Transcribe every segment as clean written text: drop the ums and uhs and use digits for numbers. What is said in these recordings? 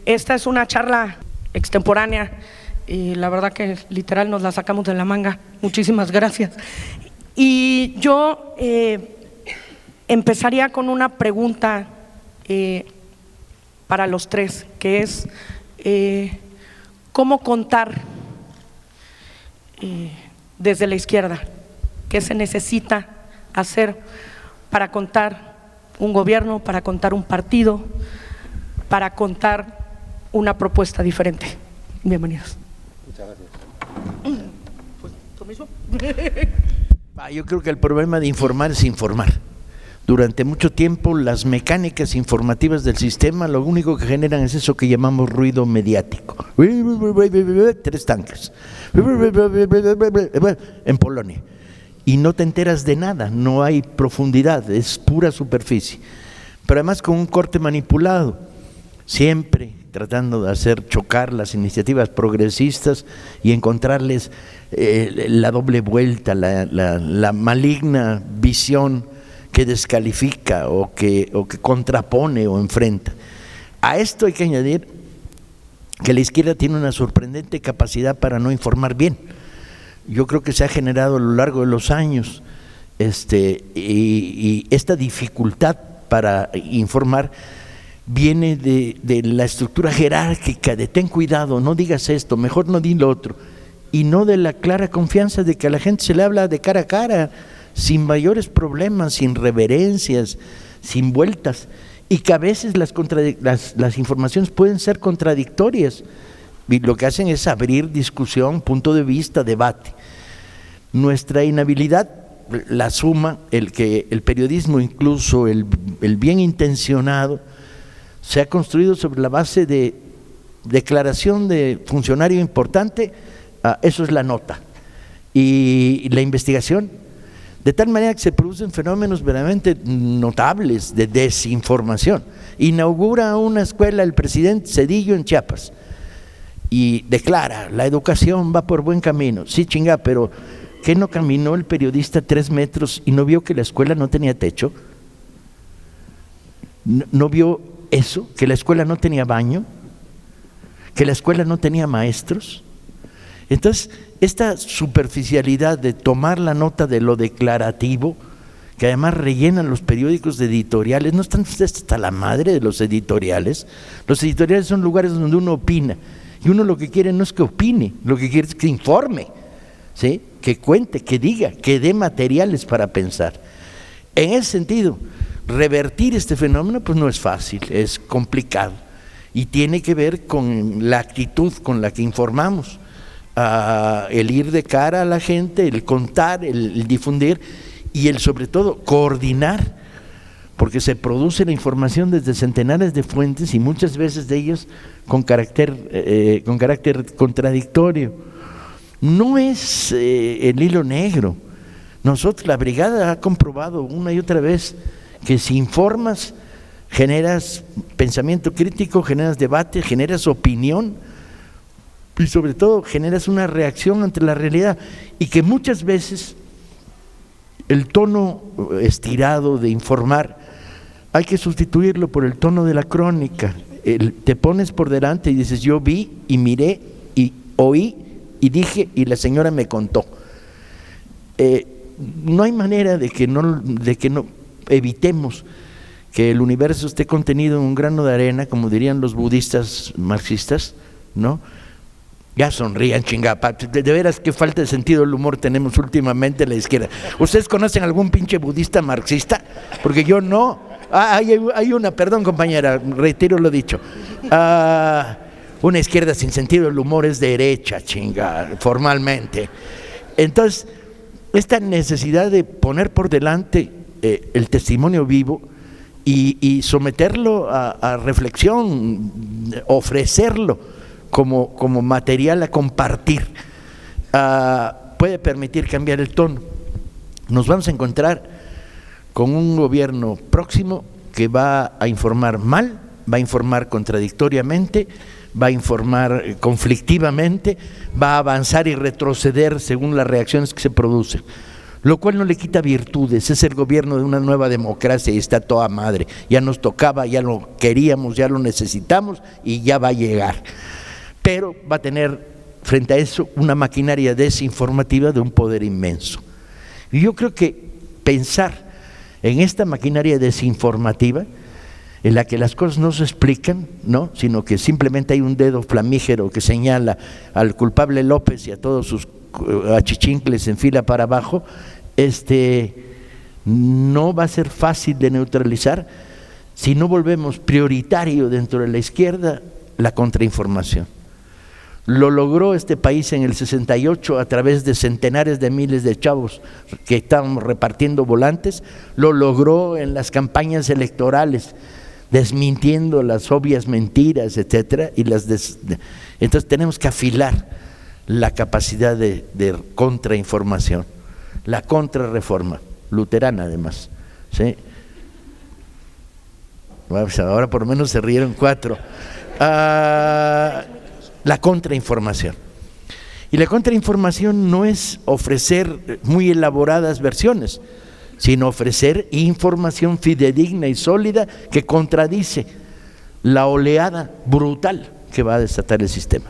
Esta es una charla extemporánea y la verdad que literal nos la sacamos de la manga. Muchísimas gracias. Y yo empezaría con una pregunta para los tres, que es ¿cómo contar desde la izquierda? ¿Qué se necesita hacer para contar un gobierno, para contar un partido, para contar una propuesta diferente? Bienvenidos. Muchas gracias. ¿Tú mismo? Yo creo que el problema de informar es informar. Durante mucho tiempo las mecánicas informativas del sistema lo único que generan es eso que llamamos ruido mediático. 3 tanques en Polonia. Y no te enteras de nada, no hay profundidad, es pura superficie. Pero además con un corte manipulado, siempre tratando de hacer chocar las iniciativas progresistas y encontrarles la doble vuelta, la maligna visión que descalifica o que contrapone o enfrenta. A esto hay que añadir que la izquierda tiene una sorprendente capacidad para no informar bien. Yo creo que se ha generado a lo largo de los años y esta dificultad para informar viene de la estructura jerárquica, de ten cuidado, no digas esto, mejor no di lo otro, y no de la clara confianza de que a la gente se le habla de cara a cara, sin mayores problemas, sin reverencias, sin vueltas, y que a veces las informaciones pueden ser contradictorias, y lo que hacen es abrir discusión, punto de vista, debate. Nuestra inhabilidad la suma el que el periodismo, incluso el bien intencionado, se ha construido sobre la base de declaración de funcionario importante, eso es la nota, y la investigación, de tal manera que se producen fenómenos verdaderamente notables de desinformación. Inaugura una escuela el presidente Zedillo en Chiapas y declara, la educación va por buen camino. Sí, chinga, pero ¿qué no caminó el periodista 3 metros y no vio que la escuela no tenía techo? ¿No vio eso? ¿Que la escuela no tenía baño? ¿Que la escuela no tenía maestros? Entonces, esta superficialidad de tomar la nota de lo declarativo, que además rellenan los periódicos de editoriales, no están ustedes hasta la madre de los editoriales. Los editoriales son lugares donde uno opina, y uno lo que quiere no es que opine, lo que quiere es que informe, ¿sí? Que cuente, que diga, que dé materiales para pensar. En ese sentido, revertir este fenómeno pues no es fácil, es complicado, y tiene que ver con la actitud con la que informamos, el ir de cara a la gente, el contar, el difundir y el sobre todo coordinar, porque se produce la información desde centenares de fuentes y muchas veces de ellas con carácter contradictorio. No es el hilo negro. Nosotros, la brigada ha comprobado una y otra vez que si informas, generas pensamiento crítico, generas debate, generas opinión y sobre todo generas una reacción ante la realidad, y que muchas veces el tono estirado de informar hay que sustituirlo por el tono de la crónica. Te pones por delante y dices, yo vi y miré y oí y dije y la señora me contó. No hay manera de que no evitemos que el universo esté contenido en un grano de arena, como dirían los budistas marxistas, ¿no? Ya sonrían, chingapa, de veras qué falta de sentido del humor tenemos últimamente en la izquierda. ¿Ustedes conocen algún pinche budista marxista? Porque yo no. Hay una, perdón compañera, retiro lo dicho. Una izquierda sin sentido del humor es derecha, chinga, formalmente. Entonces, esta necesidad de poner por delante el testimonio vivo y someterlo a reflexión, ofrecerlo como material a compartir, puede permitir cambiar el tono. Nos vamos a encontrar con un gobierno próximo que va a informar mal, va a informar contradictoriamente, va a informar conflictivamente, va a avanzar y retroceder según las reacciones que se producen. lo cual no le quita virtudes. Es el gobierno de una nueva democracia y está toda madre. Ya nos tocaba, ya lo queríamos, ya lo necesitamos y ya va a llegar. Pero va a tener frente a eso una maquinaria desinformativa de un poder inmenso. Y yo creo que pensar en esta maquinaria desinformativa, en la que las cosas no se explican, ¿no?, sino que simplemente hay un dedo flamígero que señala al culpable López y a todos sus achichincles en fila para abajo, no va a ser fácil de neutralizar si no volvemos prioritario dentro de la izquierda la contrainformación. Lo logró este país en el 68 a través de centenares de miles de chavos que estábamos repartiendo volantes, lo logró en las campañas electorales, desmintiendo las obvias mentiras, etcétera, y entonces tenemos que afilar la capacidad de contrainformación, la contrarreforma, luterana además, ¿sí? Bueno, pues ahora por lo menos se rieron 4. La contrainformación. Y la contrainformación no es ofrecer muy elaboradas versiones, sino ofrecer información fidedigna y sólida que contradice la oleada brutal que va a desatar el sistema.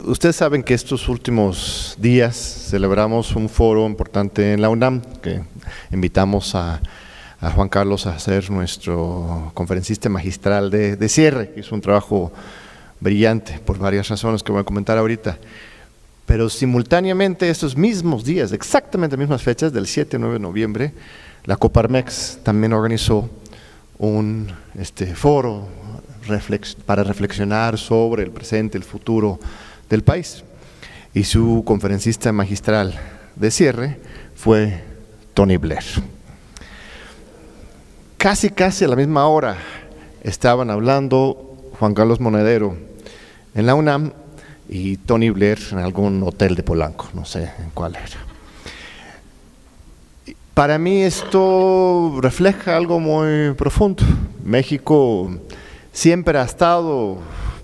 Ustedes saben que estos últimos días celebramos un foro importante en la UNAM, que invitamos a Juan Carlos a ser nuestro conferencista magistral de cierre, que hizo un trabajo brillante por varias razones que voy a comentar ahorita. Pero simultáneamente estos mismos días, exactamente las mismas fechas, del 7 y 9 de noviembre, la Coparmex también organizó un foro para reflexionar sobre el presente, el futuro del país, y su conferencista magistral de cierre fue Tony Blair. Casi a la misma hora estaban hablando Juan Carlos Monedero en la UNAM y Tony Blair en algún hotel de Polanco, no sé en cuál era. Para mí esto refleja algo muy profundo. México siempre ha estado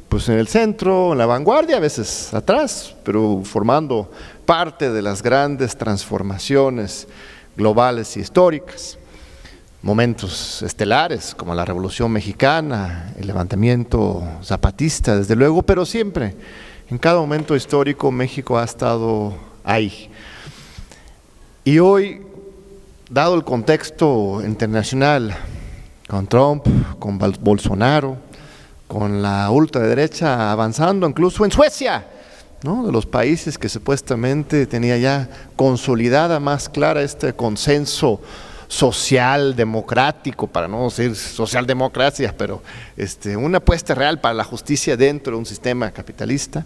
pues en el centro, en la vanguardia, a veces atrás, pero formando parte de las grandes transformaciones globales y históricas. Momentos estelares como la Revolución Mexicana, el levantamiento zapatista, desde luego, pero siempre, en cada momento histórico, México ha estado ahí. Y hoy, dado el contexto internacional, con Trump, con Bolsonaro, con la ultraderecha avanzando incluso en Suecia, ¿no?, de los países que supuestamente tenía ya consolidada más clara este consenso social, democrático, para no decir socialdemocracia, pero una apuesta real para la justicia dentro de un sistema capitalista.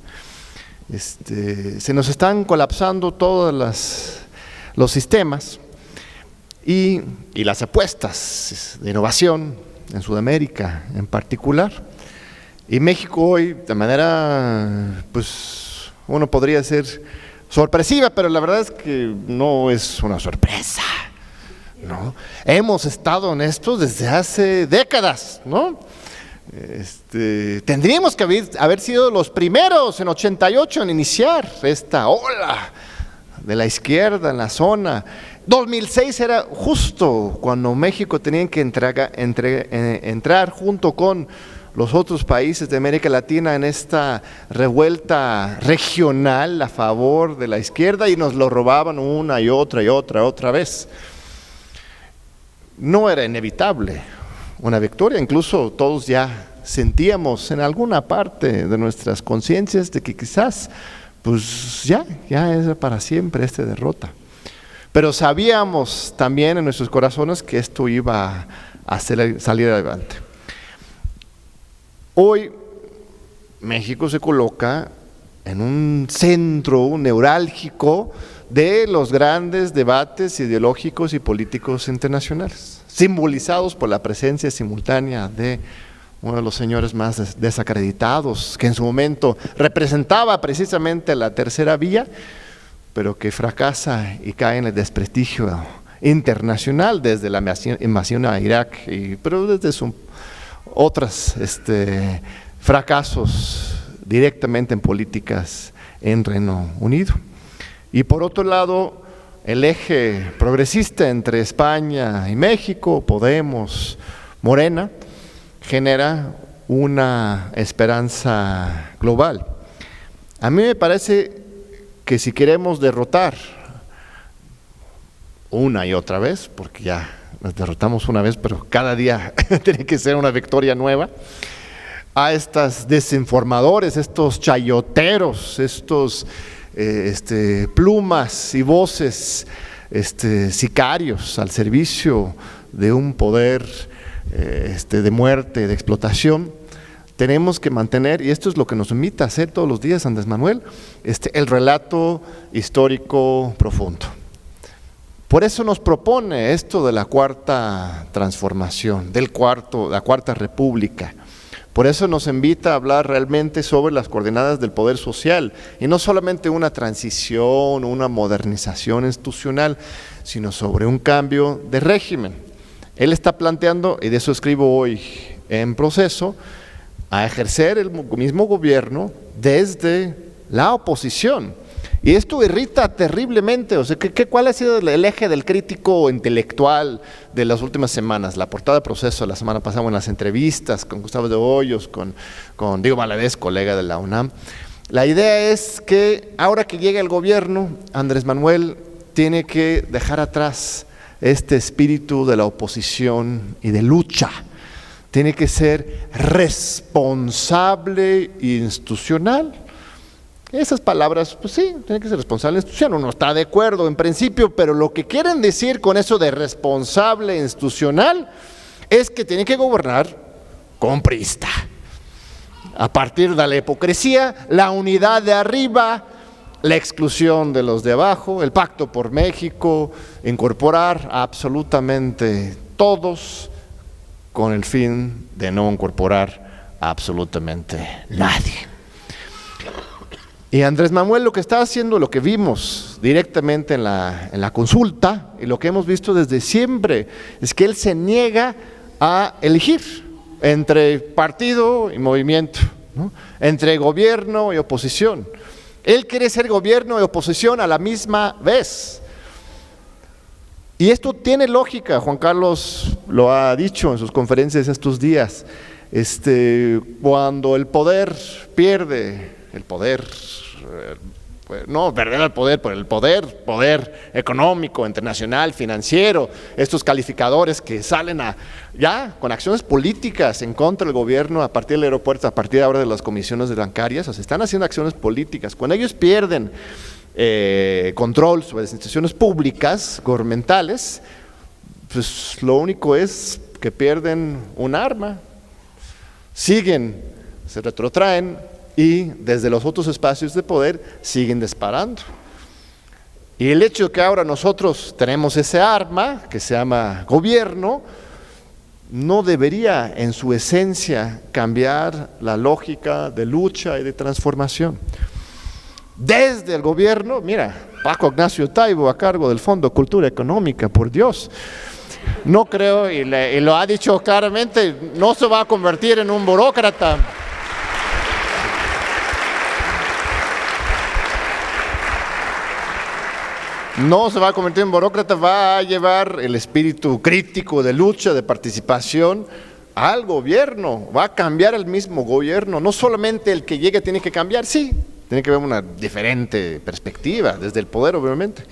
Se nos están colapsando todos los sistemas y las apuestas de innovación en Sudamérica en particular. Y México hoy, de manera, pues, uno podría decir sorpresiva, pero la verdad es que no es una sorpresa, ¿no? Hemos estado en esto desde hace décadas, ¿no? Tendríamos que haber sido los primeros en 88 en iniciar esta ola de la izquierda en la zona. 2006 era justo cuando México tenía que entrar junto con los otros países de América Latina en esta revuelta regional a favor de la izquierda, y nos lo robaban una y otra vez. No era inevitable una victoria, incluso todos ya sentíamos en alguna parte de nuestras conciencias de que quizás pues ya es para siempre esta derrota. Pero sabíamos también en nuestros corazones que esto iba a salir adelante. Hoy México se coloca en un centro neurálgico de los grandes debates ideológicos y políticos internacionales, simbolizados por la presencia simultánea de uno de los señores más desacreditados, que en su momento representaba precisamente la tercera vía, pero que fracasa y cae en el desprestigio internacional desde la invasión a Irak, pero desde otros fracasos directamente en políticas en Reino Unido. Y por otro lado, el eje progresista entre España y México, Podemos, Morena, genera una esperanza global. A mí me parece que si queremos derrotar una y otra vez, porque ya nos derrotamos una vez, pero cada día tiene que ser una victoria nueva, a estos desinformadores, estos chayoteros, estos plumas y voces sicarios al servicio de un poder de muerte, de explotación, tenemos que mantener, y esto es lo que nos invita a hacer todos los días Andrés Manuel, el relato histórico profundo. Por eso nos propone esto de la cuarta transformación, la cuarta república. Por eso nos invita a hablar realmente sobre las coordenadas del poder social, y no solamente una transición, una modernización institucional, sino sobre un cambio de régimen. Él está planteando, y de eso escribo hoy en Proceso, a ejercer el mismo gobierno desde la oposición. Y esto irrita terriblemente. O sea, ¿cuál ha sido el eje del crítico intelectual de las últimas semanas? La portada de Proceso la semana pasada, en las entrevistas con Gustavo de Hoyos, con Diego Valadez, colega de la UNAM. La idea es que ahora que llega el gobierno, Andrés Manuel tiene que dejar atrás este espíritu de la oposición y de lucha. Tiene que ser responsable institucional. Esas palabras, pues sí, tiene que ser responsable institucional. Uno está de acuerdo en principio, pero lo que quieren decir con eso de responsable institucional es que tiene que gobernar con prista. A partir de la hipocresía, la unidad de arriba, la exclusión de los de abajo, el pacto por México, incorporar absolutamente todos con el fin de no incorporar absolutamente nadie. Y Andrés Manuel lo que está haciendo, lo que vimos directamente en la consulta y lo que hemos visto desde siempre, es que él se niega a elegir entre partido y movimiento, ¿no? Entre gobierno y oposición. Él quiere ser gobierno y oposición a la misma vez. Y esto tiene lógica, Juan Carlos lo ha dicho en sus conferencias estos días. Cuando el poder pierde el poder, no perder el poder, pero el poder económico, internacional, financiero, estos calificadores que salen ya con acciones políticas en contra del gobierno a partir del aeropuerto, a partir ahora de las comisiones bancarias, o sea, están haciendo acciones políticas. Cuando ellos pierden control sobre las instituciones públicas, gubernamentales, pues lo único es que pierden un arma, siguen, se retrotraen y desde los otros espacios de poder siguen disparando. Y el hecho de que ahora nosotros tenemos ese arma que se llama gobierno, no debería en su esencia cambiar la lógica de lucha y de transformación. Desde el gobierno, mira, Paco Ignacio Taibo a cargo del Fondo de Cultura Económica, por Dios, no creo, y lo ha dicho claramente, no se va a convertir en un burócrata. No se va a convertir en burócrata, va a llevar el espíritu crítico de lucha, de participación al gobierno, va a cambiar el mismo gobierno. No solamente el que llegue tiene que cambiar, sí, tiene que haber una diferente perspectiva desde el poder, obviamente,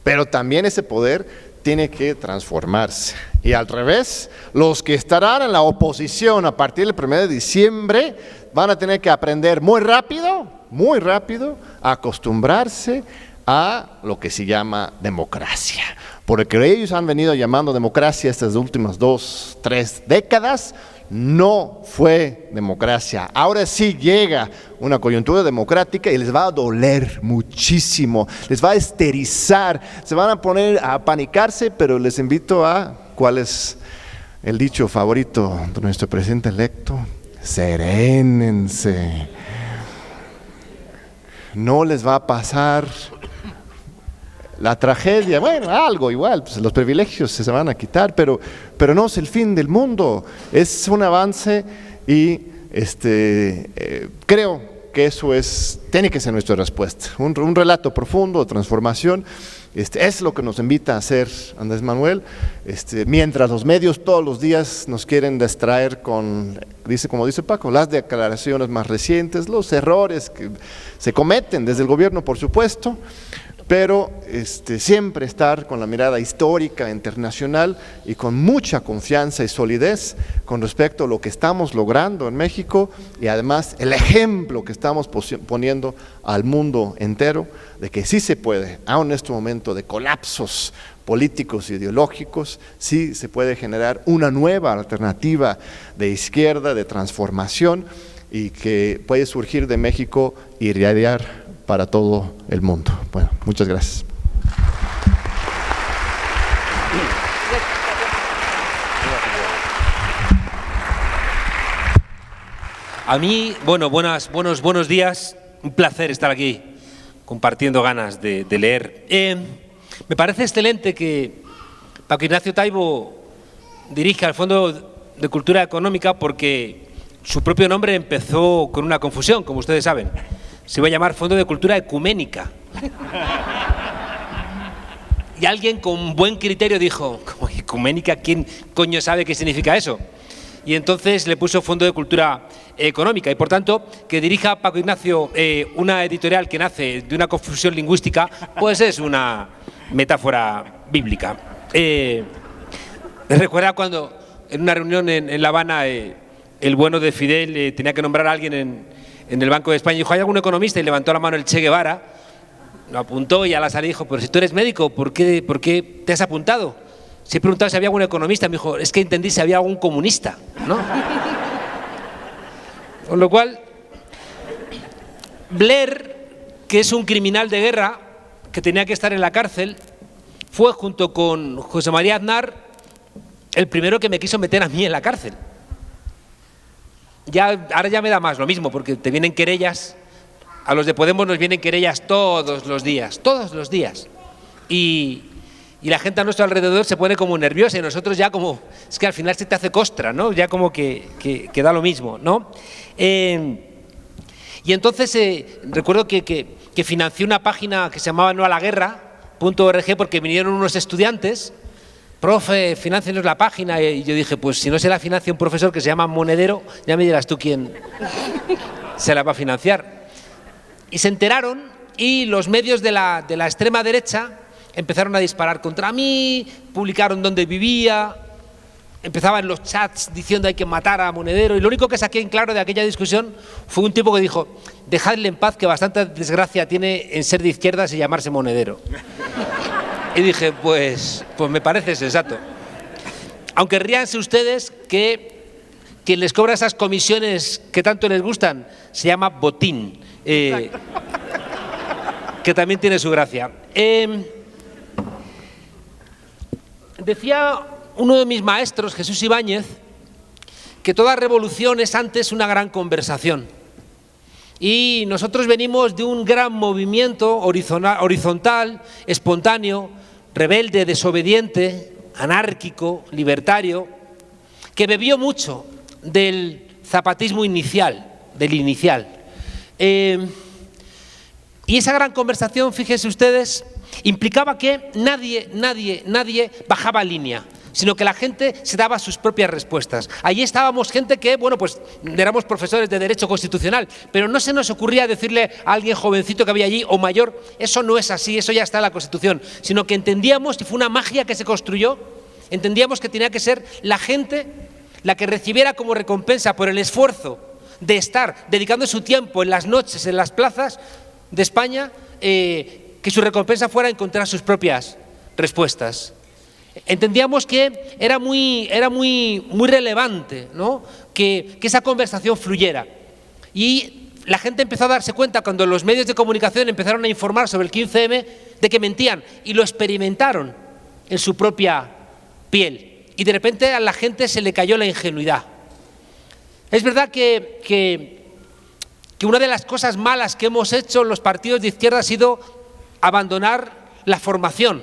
pero también ese poder tiene que transformarse. Y al revés, los que estarán en la oposición a partir del 1 de diciembre van a tener que aprender muy rápido, a acostumbrarse a lo que se llama democracia. Porque ellos han venido llamando democracia estas últimas 2-3 décadas, no fue democracia. Ahora sí llega una coyuntura democrática y les va a doler muchísimo, les va a esterilizar, se van a poner a apanicarse, pero les invito a, ¿cuál es el dicho favorito de nuestro presidente electo? Serénense. No les va a pasar la tragedia, bueno, algo igual, pues los privilegios se van a quitar, pero no es el fin del mundo, es un avance y creo que eso tiene que ser nuestra respuesta, un relato profundo de transformación. Es lo que nos invita a hacer Andrés Manuel, mientras los medios todos los días nos quieren distraer con, como dice Paco, las declaraciones más recientes, los errores que se cometen desde el gobierno, por supuesto, pero siempre estar con la mirada histórica, internacional y con mucha confianza y solidez con respecto a lo que estamos logrando en México y además el ejemplo que estamos poniendo al mundo entero de que sí se puede, aun en este momento de colapsos políticos e ideológicos, sí se puede generar una nueva alternativa de izquierda, de transformación y que puede surgir de México y irradiar para todo el mundo. Bueno, muchas gracias. A mí, buenos días, un placer estar aquí compartiendo ganas de leer. Me parece excelente que Paco Ignacio Taibo dirija el Fondo de Cultura Económica porque su propio nombre empezó con una confusión, como ustedes saben. Se iba a llamar Fondo de Cultura Ecuménica. Y alguien con buen criterio dijo, ¿cómo ecuménica? ¿Quién coño sabe qué significa eso? Y entonces le puso Fondo de Cultura Económica. Y por tanto, que dirija Paco Ignacio una editorial que nace de una confusión lingüística, pues es una metáfora bíblica. Recuerda cuando en una reunión en La Habana el bueno de Fidel tenía que nombrar a alguien en el Banco de España y dijo, ¿hay algún economista? Y levantó la mano el Che Guevara, lo apuntó y a la salida dijo, pero si tú eres médico, ¿por qué te has apuntado? Si he preguntado si había algún economista, me dijo, es que entendí si había algún comunista, ¿no? Con lo cual, Blair, que es un criminal de guerra que tenía que estar en la cárcel, fue junto con José María Aznar el primero que me quiso meter a mí en la cárcel. Ahora ya me da más lo mismo, porque te vienen querellas, a los de Podemos nos vienen querellas todos los días, y la gente a nuestro alrededor se pone como nerviosa y nosotros ya como, es que al final se te hace costra, ¿no? Ya como que da lo mismo, ¿no? Y entonces recuerdo que financié una página que se llamaba noalaguerra.org porque vinieron unos estudiantes, profe, financienos la página, y yo dije, pues si no se la financia un profesor que se llama Monedero, ya me dirás tú quién se la va a financiar. Y se enteraron y los medios de la extrema derecha empezaron a disparar contra mí, publicaron dónde vivía, empezaban los chats diciendo hay que matar a Monedero, y lo único que saqué en claro de aquella discusión fue un tipo que dijo, dejadle en paz que bastante desgracia tiene en ser de izquierdas y llamarse Monedero. Y dije, pues me parece sensato. Aunque ríanse ustedes que quien les cobra esas comisiones que tanto les gustan se llama botín, que también tiene su gracia. Decía uno de mis maestros, Jesús Ibáñez, que toda revolución es antes una gran conversación. Y nosotros venimos de un gran movimiento horizontal, espontáneo, rebelde, desobediente, anárquico, libertario, que bebió mucho del zapatismo inicial, del inicial. Y esa gran conversación, fíjense ustedes, implicaba que nadie bajaba línea, sino que la gente se daba sus propias respuestas. Allí estábamos gente que, bueno, pues éramos profesores de Derecho Constitucional, pero no se nos ocurría decirle a alguien jovencito que había allí o mayor, eso no es así, eso ya está en la Constitución, sino que entendíamos, y fue una magia que se construyó, entendíamos que tenía que ser la gente la que recibiera como recompensa por el esfuerzo de estar dedicando su tiempo en las noches, en las plazas de España, que su recompensa fuera encontrar sus propias respuestas. Entendíamos que era muy relevante, ¿no? que esa conversación fluyera. Y la gente empezó a darse cuenta cuando los medios de comunicación empezaron a informar sobre el 15M de que mentían, y lo experimentaron en su propia piel. Y de repente a la gente se le cayó la ingenuidad. Es verdad que una de las cosas malas que hemos hecho los partidos de izquierda ha sido abandonar la formación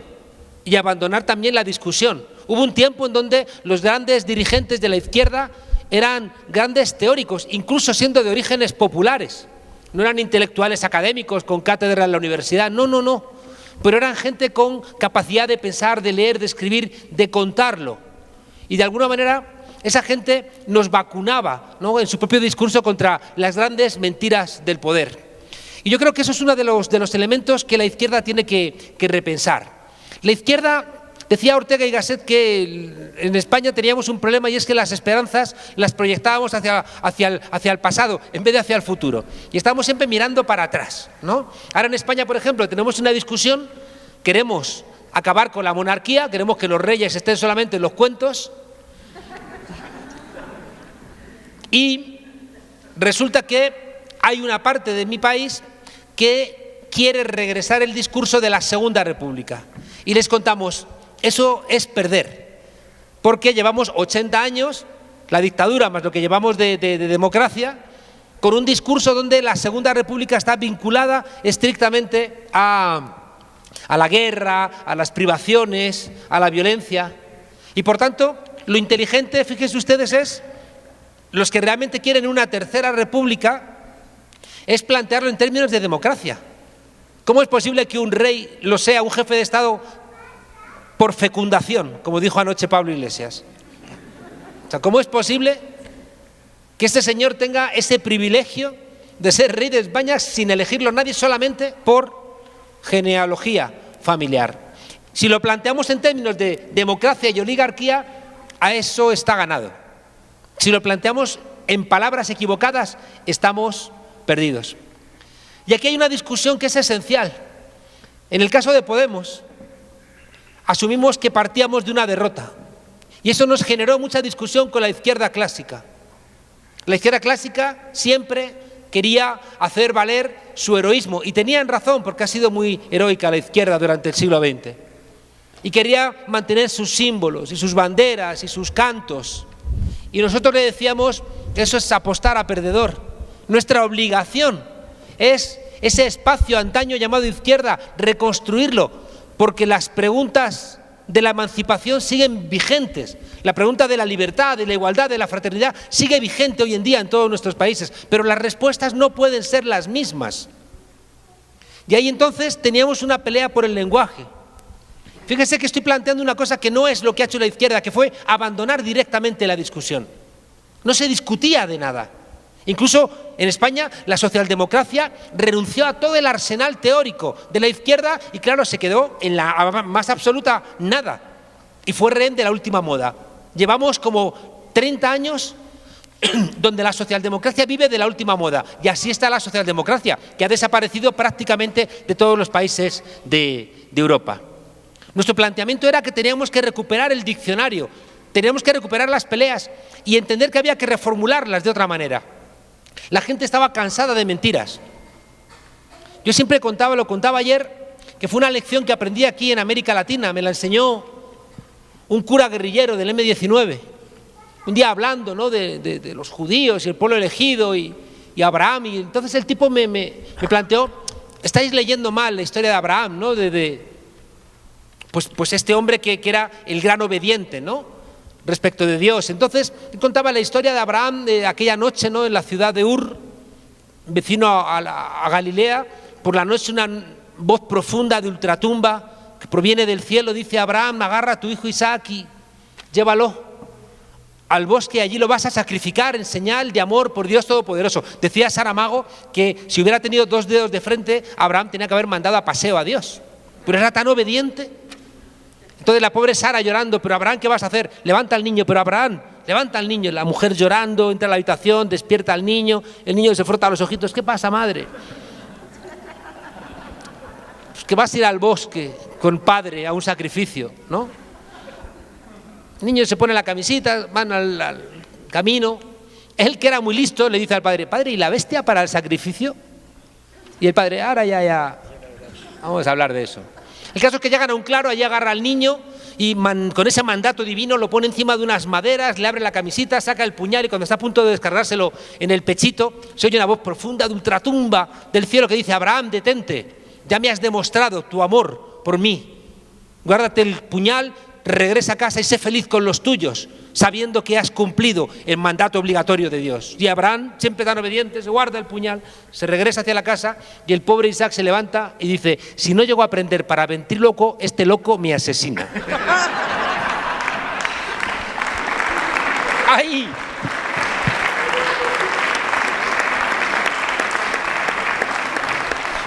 y abandonar también la discusión. Hubo un tiempo en donde los grandes dirigentes de la izquierda eran grandes teóricos, incluso siendo de orígenes populares. No eran intelectuales académicos con cátedra en la universidad, no. Pero eran gente con capacidad de pensar, de leer, de escribir, de contarlo. Y de alguna manera esa gente nos vacunaba, ¿no?, en su propio discurso contra las grandes mentiras del poder. Y yo creo que eso es uno de los elementos que la izquierda tiene que repensar. La izquierda, decía Ortega y Gasset que en España teníamos un problema, y es que las esperanzas las proyectábamos hacia el pasado en vez de hacia el futuro. Y estábamos siempre mirando para atrás, ¿no? Ahora en España, por ejemplo, tenemos una discusión, queremos acabar con la monarquía, queremos que los reyes estén solamente en los cuentos, y resulta que hay una parte de mi país que quiere regresar el discurso de la Segunda República. Y les contamos, eso es perder, porque llevamos 80 años, la dictadura más lo que llevamos de democracia, con un discurso donde la Segunda República está vinculada estrictamente a la guerra, a las privaciones, a la violencia. Y por tanto, lo inteligente, fíjense ustedes, es los que realmente quieren una tercera república, es plantearlo en términos de democracia. ¿Cómo es posible que un rey lo sea, un jefe de Estado, por fecundación, como dijo anoche Pablo Iglesias? O sea, ¿cómo es posible que este señor tenga ese privilegio de ser rey de España sin elegirlo nadie, solamente por genealogía familiar? Si lo planteamos en términos de democracia y oligarquía, a eso está ganado. Si lo planteamos en palabras equivocadas, estamos perdidos. Y aquí hay una discusión que es esencial. En el caso de Podemos, asumimos que partíamos de una derrota, y eso nos generó mucha discusión con la izquierda clásica. La izquierda clásica siempre quería hacer valer su heroísmo, y tenían razón, porque ha sido muy heroica la izquierda durante el siglo XX, y quería mantener sus símbolos y sus banderas y sus cantos. Y nosotros le decíamos que eso es apostar a perdedor. Nuestra obligación es ese espacio antaño llamado izquierda, reconstruirlo, porque las preguntas de la emancipación siguen vigentes. La pregunta de la libertad, de la igualdad, de la fraternidad sigue vigente hoy en día en todos nuestros países, pero las respuestas no pueden ser las mismas. Y ahí entonces teníamos una pelea por el lenguaje. Fíjense que estoy planteando una cosa que no es lo que ha hecho la izquierda, que fue abandonar directamente la discusión. No se discutía de nada. Incluso en España la socialdemocracia renunció a todo el arsenal teórico de la izquierda y, claro, se quedó en la más absoluta nada y fue rehén de la última moda. Llevamos como 30 años donde la socialdemocracia vive de la última moda, y así está la socialdemocracia, que ha desaparecido prácticamente de todos los países de Europa. Nuestro planteamiento era que teníamos que recuperar el diccionario, teníamos que recuperar las peleas y entender que había que reformularlas de otra manera. La gente estaba cansada de mentiras. Yo siempre lo contaba ayer, que fue una lección que aprendí aquí en América Latina, me la enseñó un cura guerrillero del M-19, un día hablando, ¿no?, de los judíos y el pueblo elegido y Abraham, y entonces el tipo me planteó, estáis leyendo mal la historia de Abraham, ¿no?, pues este hombre que era el gran obediente, ¿no?, respecto de Dios. Entonces contaba la historia de Abraham de aquella noche, ¿no?, en la ciudad de Ur, vecino a Galilea. Por la noche una voz profunda de ultratumba que proviene del cielo dice: Abraham, agarra a tu hijo Isaac y llévalo al bosque, allí lo vas a sacrificar en señal de amor por Dios Todopoderoso. Decía Saramago que si hubiera tenido 2 dedos de frente, Abraham tenía que haber mandado a paseo a Dios, pero era tan obediente. Entonces la pobre Sara llorando: pero Abraham, ¿qué vas a hacer? Levanta al niño. Pero Abraham, levanta al niño. La mujer llorando, entra a la habitación, despierta al niño, el niño se frota los ojitos. ¿Qué pasa, madre? Pues que vas a ir al bosque con padre a un sacrificio, ¿no? El niño se pone la camisita, van al camino. Él, que era muy listo, le dice al padre: padre, ¿y la bestia para el sacrificio? Y el padre: ahora ya, vamos a hablar de eso. El caso es que llegan a un claro, allí agarra al niño y con ese mandato divino lo pone encima de unas maderas, le abre la camisita, saca el puñal y cuando está a punto de descargárselo en el pechito, se oye una voz profunda de ultratumba del cielo que dice: Abraham, detente, ya me has demostrado tu amor por mí. Guárdate el puñal, regresa a casa y sé feliz con los tuyos, sabiendo que has cumplido el mandato obligatorio de Dios. Y Abraham, siempre tan obediente, se guarda el puñal, se regresa hacia la casa y el pobre Isaac se levanta y dice: si no llego a aprender para ventríloco, este loco me asesina. ¡Ahí!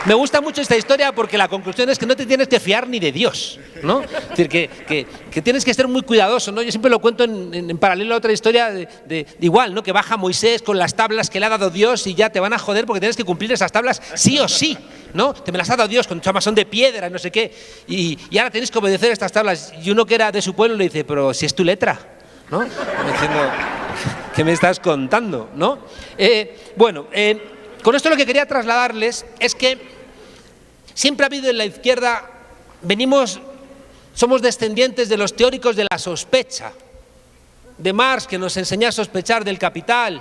Me gusta mucho esta historia porque la conclusión es que no te tienes que fiar ni de Dios, ¿no? Es decir, que tienes que ser muy cuidadoso, ¿no? Yo siempre lo cuento en paralelo a otra historia de igual, ¿no? Que baja Moisés con las tablas que le ha dado Dios y ya te van a joder porque tienes que cumplir esas tablas sí o sí, ¿no? Te me las ha dado Dios, con chamas son de piedra y no sé qué, y ahora tienes que obedecer estas tablas. Y uno que era de su pueblo le dice: pero si es tu letra, ¿no? Diciendo: ¿qué me estás contando, no? Con esto lo que quería trasladarles es que siempre ha habido en la izquierda, somos descendientes de los teóricos de la sospecha, de Marx, que nos enseñó a sospechar del capital,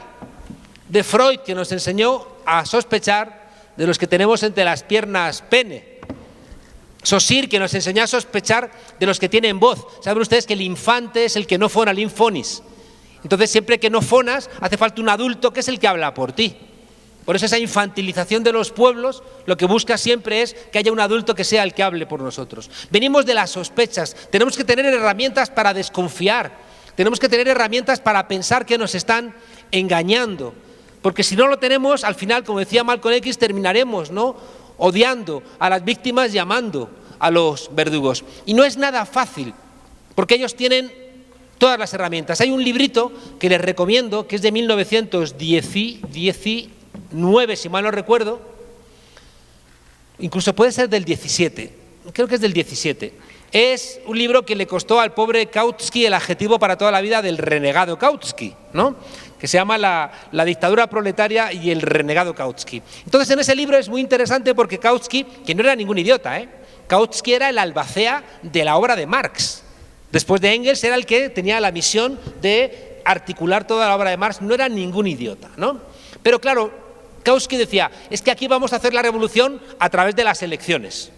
de Freud, que nos enseñó a sospechar de los que tenemos entre las piernas pene, Saussure, que nos enseñó a sospechar de los que tienen voz. Saben ustedes que el infante es el que no fona, el infonis. Entonces, siempre que no fonas, hace falta un adulto que es el que habla por ti. Por eso esa infantilización de los pueblos lo que busca siempre es que haya un adulto que sea el que hable por nosotros. Venimos de las sospechas, tenemos que tener herramientas para desconfiar, tenemos que tener herramientas para pensar que nos están engañando, porque si no lo tenemos, al final, como decía Malcolm X, terminaremos, ¿no?, odiando a las víctimas y amando a los verdugos. Y no es nada fácil, porque ellos tienen todas las herramientas. Hay un librito que les recomiendo, que es de 1919, si mal no recuerdo, incluso puede ser del 17, creo que es del 17. Es un libro que le costó al pobre Kautsky el adjetivo para toda la vida del renegado Kautsky, ¿no?, que se llama la dictadura proletaria y el renegado Kautsky. Entonces, en ese libro es muy interesante porque Kautsky, que no era ningún idiota, Kautsky era el albacea de la obra de Marx. Después de Engels era el que tenía la misión de articular toda la obra de Marx, no era ningún idiota, ¿no? Pero claro, Kautsky decía: es que aquí vamos a hacer la revolución a través de las elecciones.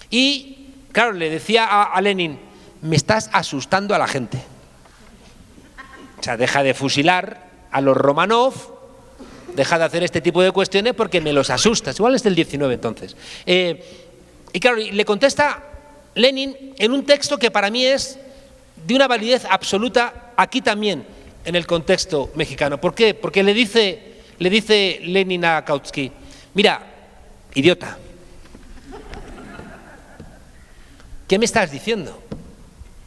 Y claro, le decía a Lenin: me estás asustando a la gente. O sea, deja de fusilar a los Romanov, deja de hacer este tipo de cuestiones porque me los asustas. Igual es del 19 entonces. Y claro, le contesta Lenin en un texto que para mí es de una validez absoluta aquí también, en el contexto mexicano. ¿Por qué? Porque le dice Lenin a Kautsky: mira, idiota, ¿qué me estás diciendo?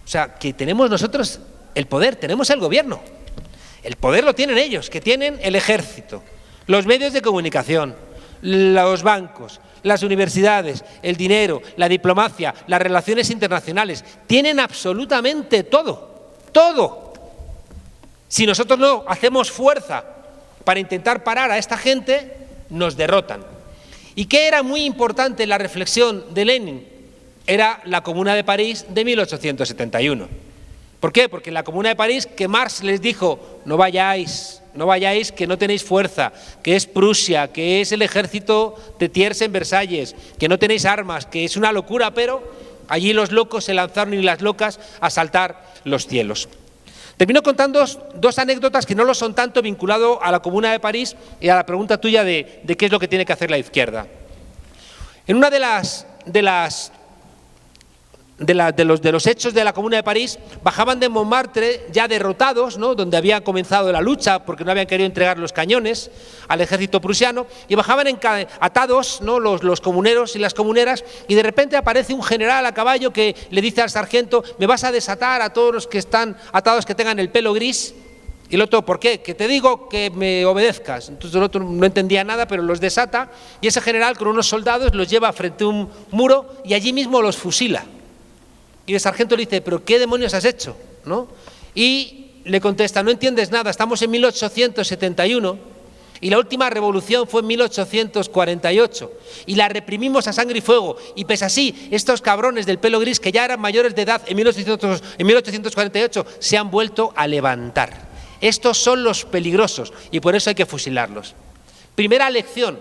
O sea, que tenemos nosotros el poder, tenemos el gobierno. El poder lo tienen ellos, que tienen el ejército, los medios de comunicación, los bancos, las universidades, el dinero, la diplomacia, las relaciones internacionales. Tienen absolutamente todo, todo. Si nosotros no hacemos fuerza para intentar parar a esta gente, nos derrotan. ¿Y qué era muy importante en la reflexión de Lenin? Era la Comuna de París de 1871. ¿Por qué? Porque en la Comuna de París, que Marx les dijo: no vayáis, que no tenéis fuerza, que es Prusia, que es el ejército de Thiers en Versalles, que no tenéis armas, que es una locura, pero allí los locos se lanzaron y las locas a saltar los cielos. Termino contando dos anécdotas que no lo son tanto vinculado a la Comuna de París y a la pregunta tuya de qué es lo que tiene que hacer la izquierda. En una de los hechos de la Comuna de París, bajaban de Montmartre ya derrotados, ¿no?, donde había comenzado la lucha porque no habían querido entregar los cañones al ejército prusiano, y bajaban atados, ¿no?, los comuneros y las comuneras, y de repente aparece un general a caballo que le dice al sargento: me vas a desatar a todos los que están atados que tengan el pelo gris. Y el otro: ¿por qué? Que te digo que me obedezcas. Entonces el otro no entendía nada, pero los desata, y ese general con unos soldados los lleva frente a un muro y allí mismo los fusila. Y el sargento le dice: ¿pero qué demonios has hecho?, ¿no? Y le contesta: no entiendes nada, estamos en 1871 y la última revolución fue en 1848 y la reprimimos a sangre y fuego, y pese así, estos cabrones del pelo gris, que ya eran mayores de edad en 1848, se han vuelto a levantar. Estos son los peligrosos y por eso hay que fusilarlos. Primera lección: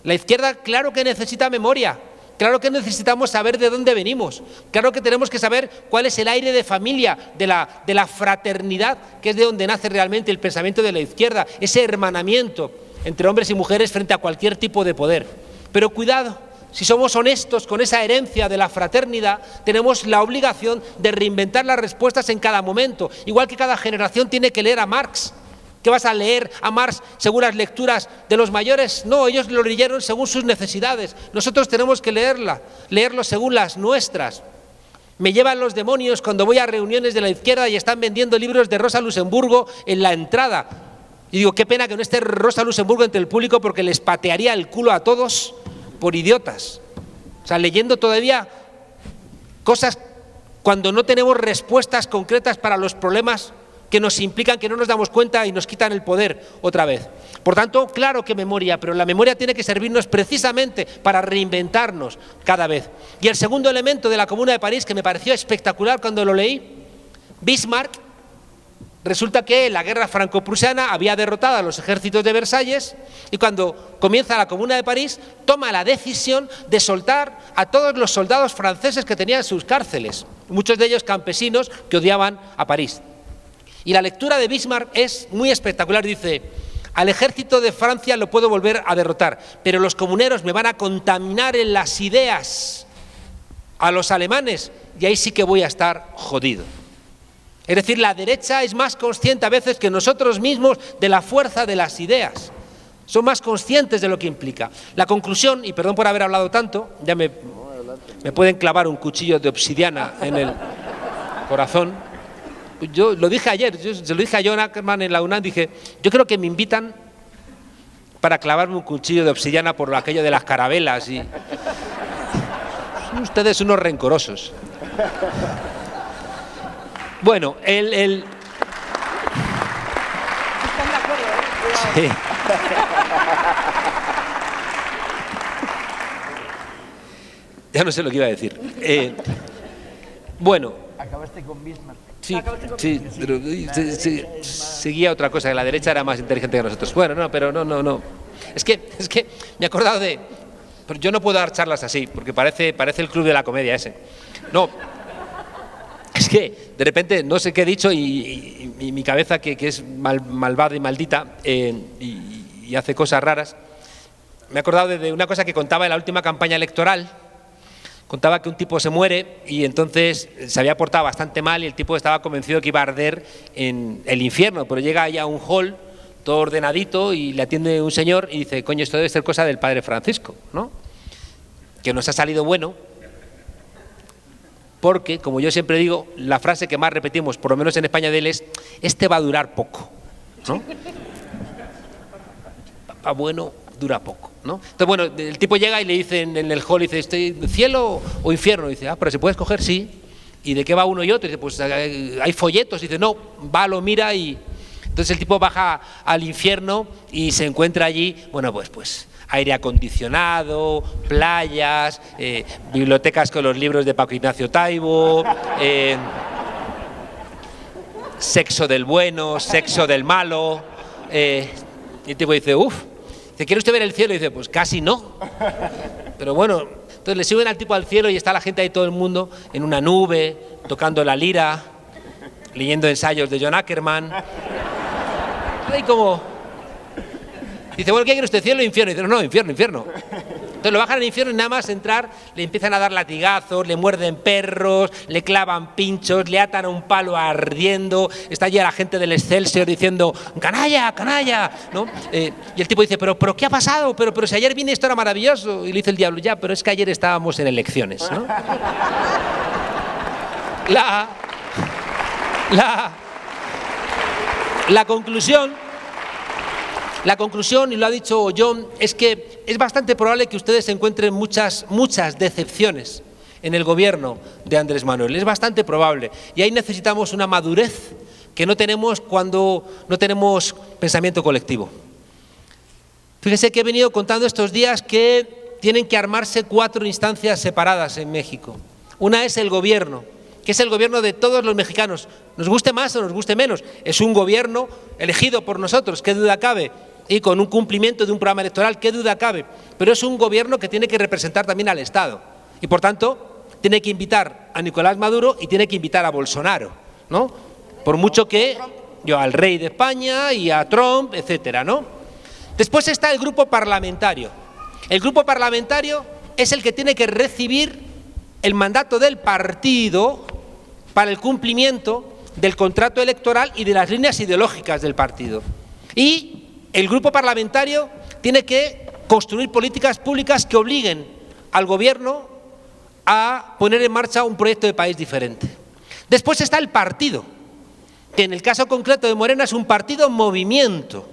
la izquierda claro que necesita memoria, Claro que necesitamos saber de dónde venimos. Claro que tenemos que saber cuál es el aire de familia, de la fraternidad, que es de donde nace realmente el pensamiento de la izquierda, ese hermanamiento entre hombres y mujeres frente a cualquier tipo de poder. Pero cuidado, si somos honestos con esa herencia de la fraternidad, tenemos la obligación de reinventar las respuestas en cada momento, igual que cada generación tiene que leer a Marx. ¿Qué vas a leer a Marx según las lecturas de los mayores? No, ellos lo leyeron según sus necesidades. Nosotros tenemos que leerlo según las nuestras. Me llevan los demonios cuando voy a reuniones de la izquierda y están vendiendo libros de Rosa Luxemburgo en la entrada. Y digo, qué pena que no esté Rosa Luxemburgo entre el público porque les patearía el culo a todos por idiotas. O sea, leyendo todavía cosas cuando no tenemos respuestas concretas para los problemas que nos implican que no nos damos cuenta y nos quitan el poder otra vez. Por tanto, claro que memoria, pero la memoria tiene que servirnos precisamente para reinventarnos cada vez. Y el segundo elemento de la Comuna de París, que me pareció espectacular cuando lo leí, Bismarck, resulta que la guerra franco-prusiana había derrotado a los ejércitos de Versalles y cuando comienza la Comuna de París toma la decisión de soltar a todos los soldados franceses que tenía en sus cárceles, muchos de ellos campesinos que odiaban a París. Y la lectura de Bismarck es muy espectacular, dice: al ejército de Francia lo puedo volver a derrotar, pero los comuneros me van a contaminar en las ideas a los alemanes y ahí sí que voy a estar jodido. Es decir, la derecha es más consciente a veces que nosotros mismos de la fuerza de las ideas. Son más conscientes de lo que implica. La conclusión, y perdón por haber hablado tanto, ya me pueden clavar un cuchillo de obsidiana en el corazón. Yo lo dije ayer, se lo dije a John Ackerman en la UNAM, dije, yo creo que me invitan para clavarme un cuchillo de obsidiana por aquello de las carabelas y... Son ustedes unos rencorosos. Bueno, ¿Están de acuerdo? Sí. Ya no sé lo que iba a decir. Bueno. Acabaste con Bismarck. Sí, pero seguía otra cosa, que la derecha era más inteligente que nosotros. Bueno, no. Es que me he acordado de... Pero yo no puedo dar charlas así, porque parece el club de la comedia ese. No, es que de repente no sé qué he dicho y mi cabeza, que es malvada y maldita y hace cosas raras, me he acordado de una cosa que contaba en la última campaña electoral. Contaba que un tipo se muere y entonces se había portado bastante mal y el tipo estaba convencido que iba a arder en el infierno, pero llega ahí a un hall todo ordenadito y le atiende un señor y dice: coño, esto debe ser cosa del padre Francisco, ¿no? Que nos ha salido bueno porque, como yo siempre digo, la frase que más repetimos, por lo menos en España, de él es: este va a durar poco, ¿no? Papá bueno dura poco, ¿no? Entonces, bueno, el tipo llega y le dice en el hall, dice: ¿estoy cielo o infierno? Y dice: pero ¿se puede escoger? Sí. ¿Y de qué va uno y otro? Y dice: pues hay folletos. Y dice: no, va, lo mira y... Entonces el tipo baja al infierno y se encuentra allí, bueno, pues aire acondicionado, playas, bibliotecas con los libros de Paco Ignacio Taibo, sexo del bueno, sexo del malo, y el tipo dice: dice, ¿quiere usted ver el cielo? Y dice: pues casi no. Pero bueno, entonces le suben al tipo al cielo y está la gente ahí, todo el mundo, en una nube, tocando la lira, leyendo ensayos de John Ackerman. Ahí como... Dice: bueno, ¿qué quiere usted, cielo o infierno? Y dice: no, infierno. Entonces lo bajan al infierno y nada más entrar le empiezan a dar latigazos, le muerden perros, le clavan pinchos, le atan a un palo ardiendo, está allí la gente del Excelsior diciendo: canalla, ¿no? Y el tipo dice: pero ¿qué ha pasado? Pero si ayer vine esto era maravilloso. Y le dice el diablo: ya, pero es que ayer estábamos en elecciones, ¿no? La conclusión, y lo ha dicho John, es que es bastante probable que ustedes encuentren muchas decepciones en el gobierno de Andrés Manuel. Es bastante probable. Y ahí necesitamos una madurez que no tenemos cuando no tenemos pensamiento colectivo. Fíjese que he venido contando estos días que tienen que armarse 4 instancias separadas en México. Una es el gobierno, que es el gobierno de todos los mexicanos, nos guste más o nos guste menos. Es un gobierno elegido por nosotros, qué duda cabe, y con un cumplimiento de un programa electoral, qué duda cabe, pero es un gobierno que tiene que representar también al Estado. Y por tanto, tiene que invitar a Nicolás Maduro y tiene que invitar a Bolsonaro, ¿no? Por mucho que al rey de España y a Trump, etcétera, ¿no? Después está el grupo parlamentario. El grupo parlamentario es el que tiene que recibir el mandato del partido para el cumplimiento del contrato electoral y de las líneas ideológicas del partido. Y el grupo parlamentario tiene que construir políticas públicas que obliguen al gobierno a poner en marcha un proyecto de país diferente. Después está el partido, que en el caso concreto de Morena es un partido movimiento.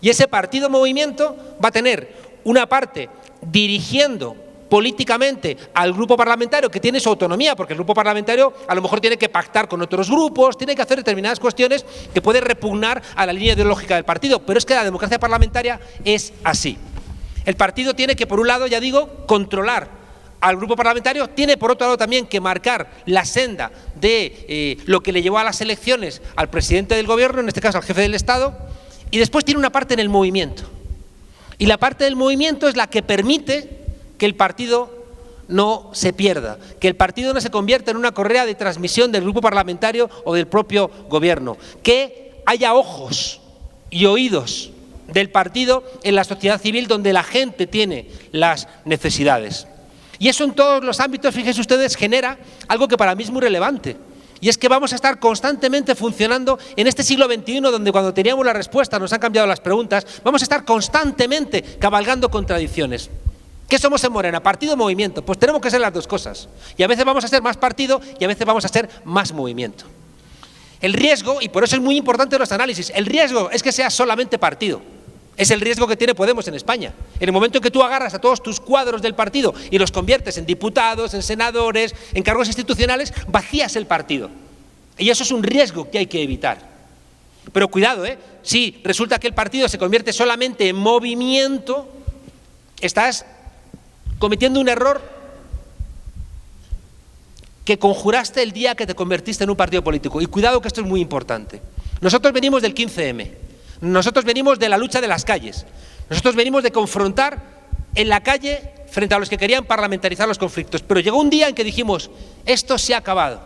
Y ese partido movimiento va a tener una parte dirigiendo políticamente al grupo parlamentario, que tiene su autonomía, porque el grupo parlamentario a lo mejor tiene que pactar con otros grupos, tiene que hacer determinadas cuestiones que pueden repugnar a la línea ideológica del partido, pero es que la democracia parlamentaria es así. El partido tiene que, por un lado, ya digo, controlar al grupo parlamentario, tiene por otro lado también que marcar la senda de lo que le llevó a las elecciones al presidente del gobierno, en este caso al jefe del Estado, y después tiene una parte en el movimiento. Y la parte del movimiento es la que permite que el partido no se pierda, que el partido no se convierta en una correa de transmisión del grupo parlamentario o del propio gobierno, que haya ojos y oídos del partido en la sociedad civil donde la gente tiene las necesidades. Y eso en todos los ámbitos, fíjense ustedes, genera algo que para mí es muy relevante. Y es que vamos a estar constantemente funcionando en este siglo XXI, donde cuando teníamos la respuesta nos han cambiado las preguntas, vamos a estar constantemente cabalgando contradicciones. ¿Qué somos en Morena? ¿Partido o movimiento? Pues tenemos que ser las dos cosas. Y a veces vamos a ser más partido y a veces vamos a ser más movimiento. El riesgo, y por eso es muy importante los análisis, el riesgo es que sea solamente partido. Es el riesgo que tiene Podemos en España. En el momento en que tú agarras a todos tus cuadros del partido y los conviertes en diputados, en senadores, en cargos institucionales, vacías el partido. Y eso es un riesgo que hay que evitar. Pero cuidado, si resulta que el partido se convierte solamente en movimiento, estás cometiendo un error que conjuraste el día que te convertiste en un partido político. Y cuidado, que esto es muy importante. Nosotros venimos del 15M. Nosotros venimos de la lucha de las calles. Nosotros venimos de confrontar en la calle frente a los que querían parlamentarizar los conflictos. Pero llegó un día en que dijimos, esto se ha acabado.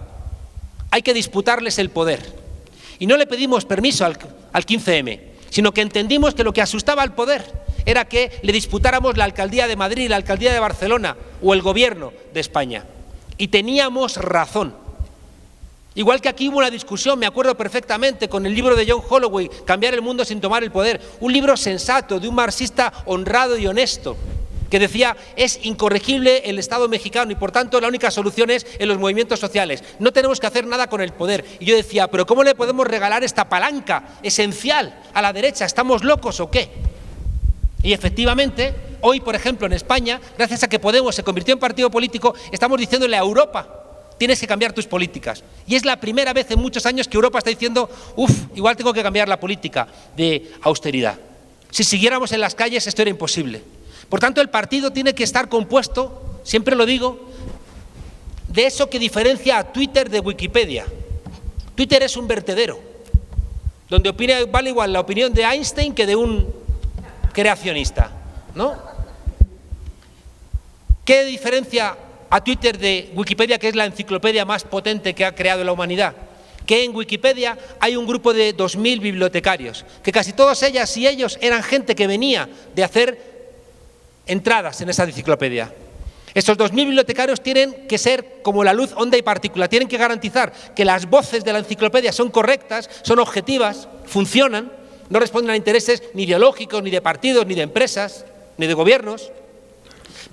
Hay que disputarles el poder. Y no le pedimos permiso al 15M, sino que entendimos que lo que asustaba al poder era que le disputáramos la alcaldía de Madrid, la alcaldía de Barcelona o el gobierno de España. Y teníamos razón. Igual que aquí hubo una discusión, me acuerdo perfectamente, con el libro de John Holloway, Cambiar el mundo sin tomar el poder, un libro sensato de un marxista honrado y honesto, que decía, es incorregible el Estado mexicano y por tanto la única solución es en los movimientos sociales. No tenemos que hacer nada con el poder. Y yo decía, pero ¿cómo le podemos regalar esta palanca esencial a la derecha? ¿Estamos locos o qué? Y efectivamente, hoy, por ejemplo, en España, gracias a que Podemos se convirtió en partido político, estamos diciéndole a Europa, tienes que cambiar tus políticas. Y es la primera vez en muchos años que Europa está diciendo, igual tengo que cambiar la política de austeridad. Si siguiéramos en las calles, esto era imposible. Por tanto, el partido tiene que estar compuesto, siempre lo digo, de eso que diferencia a Twitter de Wikipedia. Twitter es un vertedero, donde vale igual la opinión de Einstein que de un creacionista, ¿no? ¿Qué diferencia a Twitter de Wikipedia, que es la enciclopedia más potente que ha creado la humanidad? Que en Wikipedia hay un grupo de 2000 bibliotecarios, que casi todas ellas y ellos eran gente que venía de hacer entradas en esa enciclopedia. Estos 2000 bibliotecarios tienen que ser como la luz, onda y partícula, tienen que garantizar que las voces de la enciclopedia son correctas, son objetivas, funcionan, no responden a intereses ni ideológicos, ni de partidos, ni de empresas, ni de gobiernos,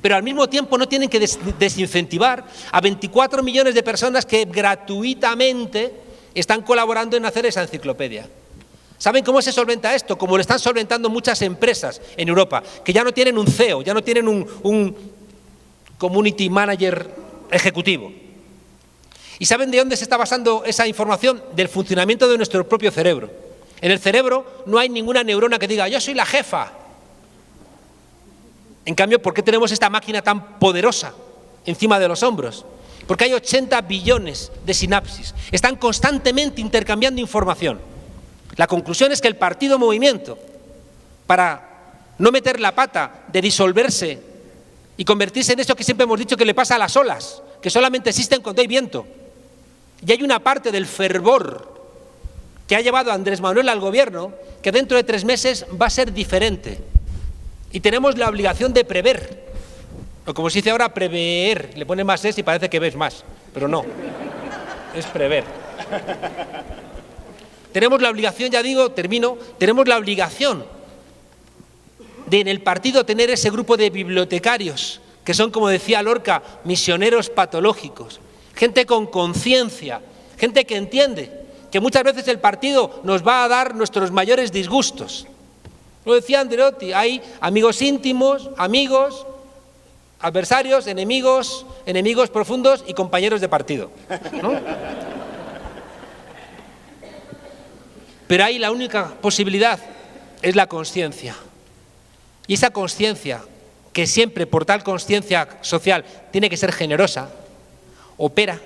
pero al mismo tiempo no tienen que desincentivar a 24 millones de personas que gratuitamente están colaborando en hacer esa enciclopedia. ¿Saben cómo se solventa esto? Como lo están solventando muchas empresas en Europa, que ya no tienen un CEO, ya no tienen un community manager ejecutivo. ¿Y saben de dónde se está basando esa información? Del funcionamiento de nuestro propio cerebro. En el cerebro no hay ninguna neurona que diga, yo soy la jefa. En cambio, ¿por qué tenemos esta máquina tan poderosa encima de los hombros? Porque hay 80 billones de sinapsis. Están constantemente intercambiando información. La conclusión es que el partido movimiento, para no meter la pata de disolverse y convertirse en eso que siempre hemos dicho que le pasa a las olas, que solamente existen cuando hay viento. Y hay una parte del fervor que ha llevado a Andrés Manuel al gobierno que dentro de 3 meses va a ser diferente. Y tenemos la obligación de prever, o como se dice ahora, prever. Le pone más es y parece que ves más, pero no, es prever. Tenemos la obligación, ya digo, termino, tenemos la obligación de en el partido tener ese grupo de bibliotecarios, que son, como decía Lorca, misioneros patológicos, gente con conciencia, gente que entiende que muchas veces el partido nos va a dar nuestros mayores disgustos. Lo decía Andreotti, hay amigos íntimos, amigos, adversarios, enemigos, enemigos profundos y compañeros de partido, ¿no? Pero ahí la única posibilidad es la consciencia. Y esa consciencia, que siempre por tal consciencia social tiene que ser generosa, opera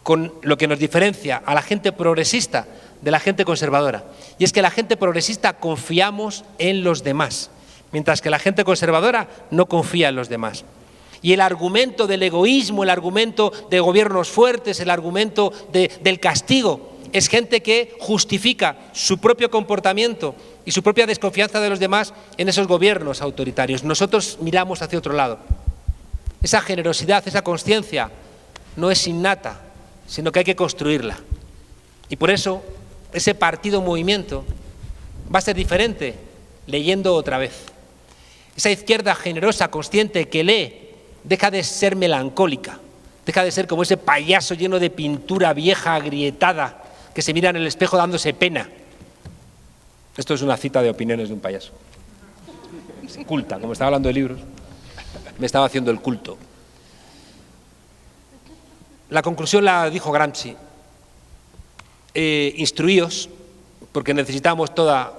con lo que nos diferencia a la gente progresista de la gente conservadora. Y es que la gente progresista confiamos en los demás, mientras que la gente conservadora no confía en los demás. Y el argumento del egoísmo, el argumento de gobiernos fuertes, el argumento del castigo, es gente que justifica su propio comportamiento y su propia desconfianza de los demás en esos gobiernos autoritarios. Nosotros miramos hacia otro lado. Esa generosidad, esa consciencia no es innata, sino que hay que construirla. Y por eso ese partido-movimiento va a ser diferente leyendo otra vez. Esa izquierda generosa, consciente, que lee, deja de ser melancólica, deja de ser como ese payaso lleno de pintura vieja, agrietada, que se mira en el espejo dándose pena. Esto es una cita de opiniones de un payaso. Es culta, como estaba hablando de libros, me estaba haciendo el culto. La conclusión la dijo Gramsci. Instruíos, porque necesitamos toda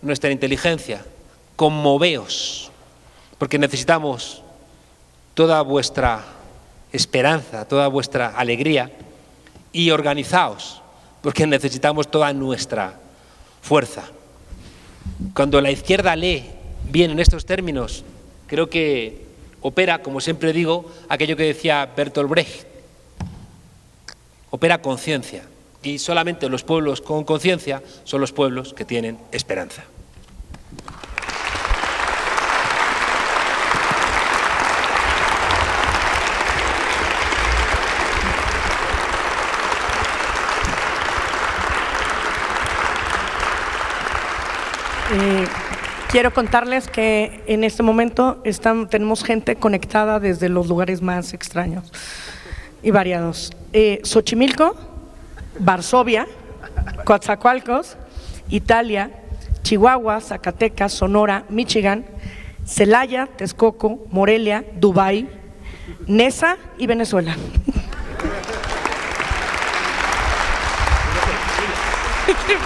nuestra inteligencia. Conmoveos, porque necesitamos toda vuestra esperanza, toda vuestra alegría. Y organizaos, porque necesitamos toda nuestra fuerza. Cuando la izquierda lee bien en estos términos, creo que opera, como siempre digo, aquello que decía Bertolt Brecht, opera conciencia. Y solamente los pueblos con conciencia son los pueblos que tienen esperanza. Quiero contarles que en este momento tenemos gente conectada desde los lugares más extraños y variados. Xochimilco, Varsovia, Coatzacoalcos, Italia, Chihuahua, Zacatecas, Sonora, Michigan, Celaya, Texcoco, Morelia, Dubái, Nesa y Venezuela.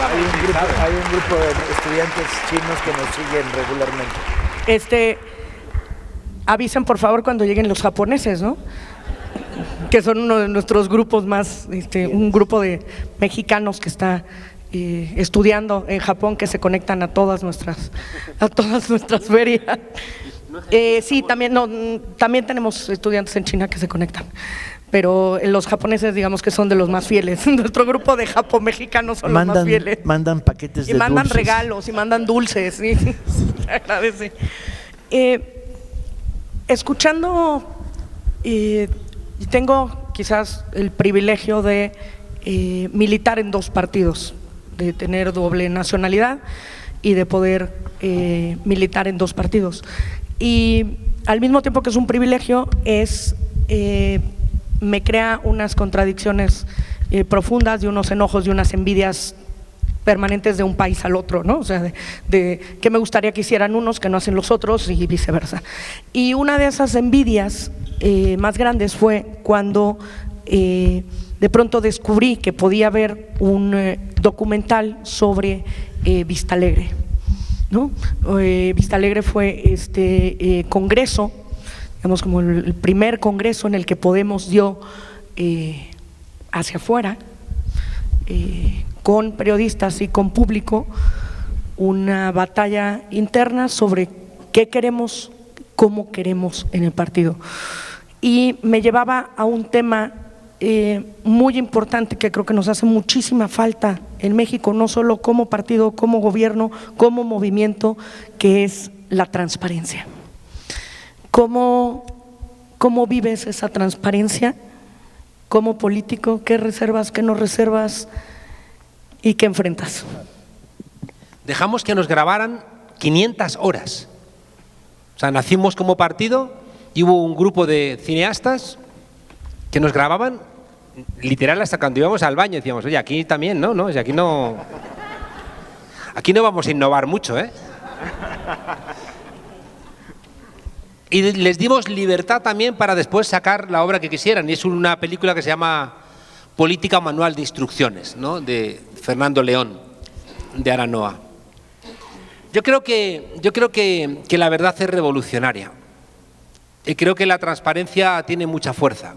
Hay un grupo de estudiantes chinos que nos siguen regularmente. Avisen por favor cuando lleguen los japoneses, ¿no? Que son uno de nuestros grupos más, un grupo de mexicanos que está estudiando en Japón, que se conectan a todas nuestras ferias. Sí, también tenemos estudiantes en China que se conectan, pero los japoneses, digamos que son de los más fieles. Nuestro grupo de japo-mexicanos son los más fieles. Mandan paquetes de dulces. Y mandan regalos y mandan dulces. ¿Sí? Se agradece. Escuchando, tengo quizás el privilegio de militar en 2 partidos, de tener doble nacionalidad y de poder militar en 2 partidos. Y al mismo tiempo que es un privilegio, me crea unas contradicciones profundas, de unos enojos, de unas envidias permanentes de un país al otro, ¿no? O sea, de que me gustaría que hicieran unos que no hacen los otros y viceversa. Y una de esas envidias más grandes fue cuando de pronto descubrí que podía haber un documental sobre Vista Alegre, ¿no? Vista Alegre fue este congreso, digamos como el primer congreso en el que Podemos dio hacia afuera, con periodistas y con público, una batalla interna sobre qué queremos cómo queremos en el partido. Y me llevaba a un tema muy importante que creo que nos hace muchísima falta en México, no solo como partido, como gobierno, como movimiento, que es la transparencia. ¿Cómo vives esa transparencia como político? ¿Qué reservas, qué no reservas y qué enfrentas? Dejamos que nos grabaran 500 horas. O sea, nacimos como partido y hubo un grupo de cineastas que nos grababan literal hasta cuando íbamos al baño. Decíamos, oye, aquí también, ¿no? O sea, aquí no vamos a innovar mucho, ¿eh? Y les dimos libertad también para después sacar la obra que quisieran. Y es una película que se llama Política Manual de Instrucciones, ¿no? De Fernando León, de Aranoa. Yo creo que la verdad es revolucionaria. Y creo que la transparencia tiene mucha fuerza.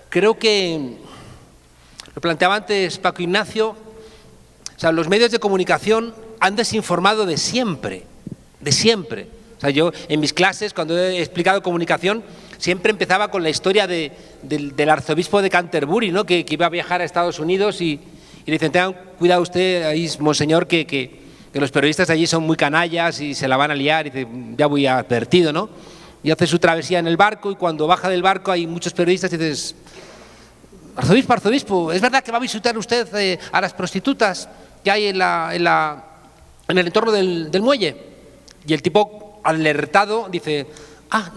Creo que, lo planteaba antes Paco Ignacio, o sea, los medios de comunicación han desinformado de siempre. O sea, yo en mis clases, cuando he explicado comunicación, siempre empezaba con la historia del arzobispo de Canterbury, ¿no? que iba a viajar a Estados Unidos y le dicen, tengan cuidado usted, ahí, monseñor, que los periodistas allí son muy canallas y se la van a liar, y dice, ya voy advertido, ¿no? Y hace su travesía en el barco, y cuando baja del barco hay muchos periodistas y dices, arzobispo, ¿es verdad que va a visitar usted a las prostitutas que hay en el entorno del muelle? Y el tipo, alertado, dice,